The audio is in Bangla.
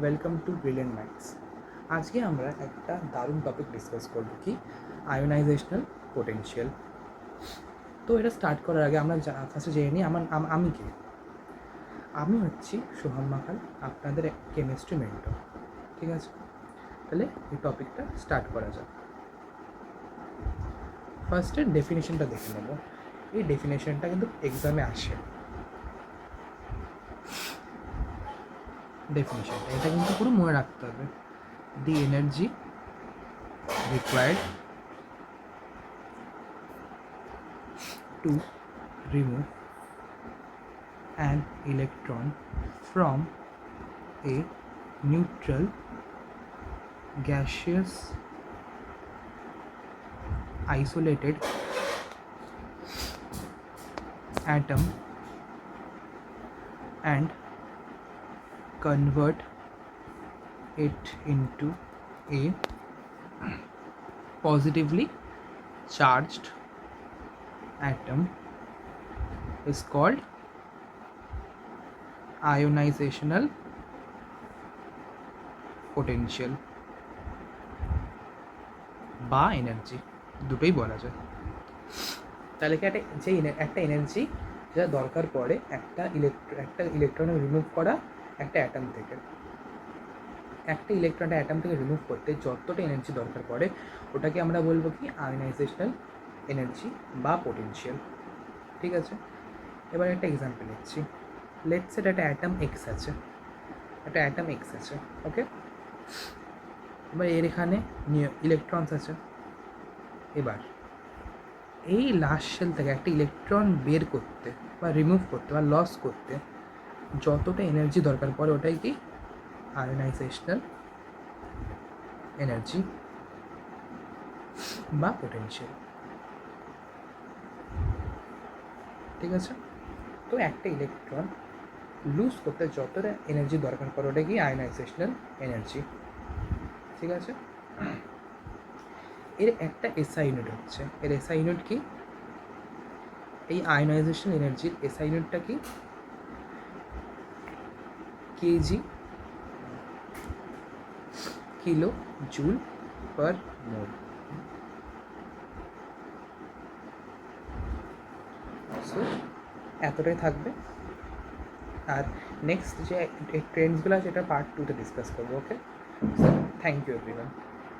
Welcome to brilliant minds. আজকে আমরা একটা দারুণ টপিক ডিসকাস করব, কি আয়োনাইজেশনাল পোটেনশিয়াল। তো এটা স্টার্ট করার আগে আমরা ফার্স্টে জেনে নিই আমি কে। আমি হচ্ছি সোহাম মাখাল, আপনাদের কেমিস্ট্রি মেন্টর। ঠিক আছে, তাহলে এই টপিকটা স্টার্ট করা যাক। ফার্স্টে ডেফিনেশনটা দেখে নেব। এই ডেফিনেশনটা কিন্তু এক্সামে আসে। ডেফিনেশনটা এটা কিন্তু পুরো মনে রাখতে হবে। The energy required to remove an electron from a neutral gaseous isolated atom and convert it into a positively charged atom is called ionization potential বা এনার্জি, দুটোই বলা যায়। তাহলে কি একটা এনার্জি যেটা দরকার পড়ে একটা ইলেকট্রন রিমুভ করা একটা অ্যাটম থেকে, রিমুভ করতে যতটা এনার্জি দরকার পড়ে ওটাকে আমরা বলবো কি আয়োনাইজেশনাল এনার্জি বা পোটেনশিয়াল। ঠিক আছে, এবার একটা এক্সাম্পল নিচ্ছি। লেটস সে একটা অ্যাটম এক্স আছে, ওকে। এবার এর এখানে ইলেকট্রনস আছে। এবার এই লাস্ট শেল থেকে একটা ইলেকট্রন বের করতে বা রিমুভ করতে বা লস করতে যতটা এনার্জি দরকার পড়ে ওটাই কি আয়োনাইজেশনাল এনার্জি বা পোটেনশিয়াল। ঠিক আছে, তো একটা ইলেকট্রন লুজ করতে যতটা এনার্জি দরকার পড়ে ওটা কি আয়োনাইজেশনাল এনার্জি। ঠিক আছে, এর একটা এসআই ইউনিট হচ্ছে, এর এসআই ইউনিট কি, এই আয়োনাইজেশন এনার্জির এসআই ইউনিটটা কি কেজি, কিলো জুল পার মোল। সো এতটাই থাকবে, আর নেক্সট যে ট্রেন্ডসগুলো আছে এটা পার্ট 2-তে ডিসকাস করবো। ওকে, সো থ্যাংক ইউ এভরিওয়ান।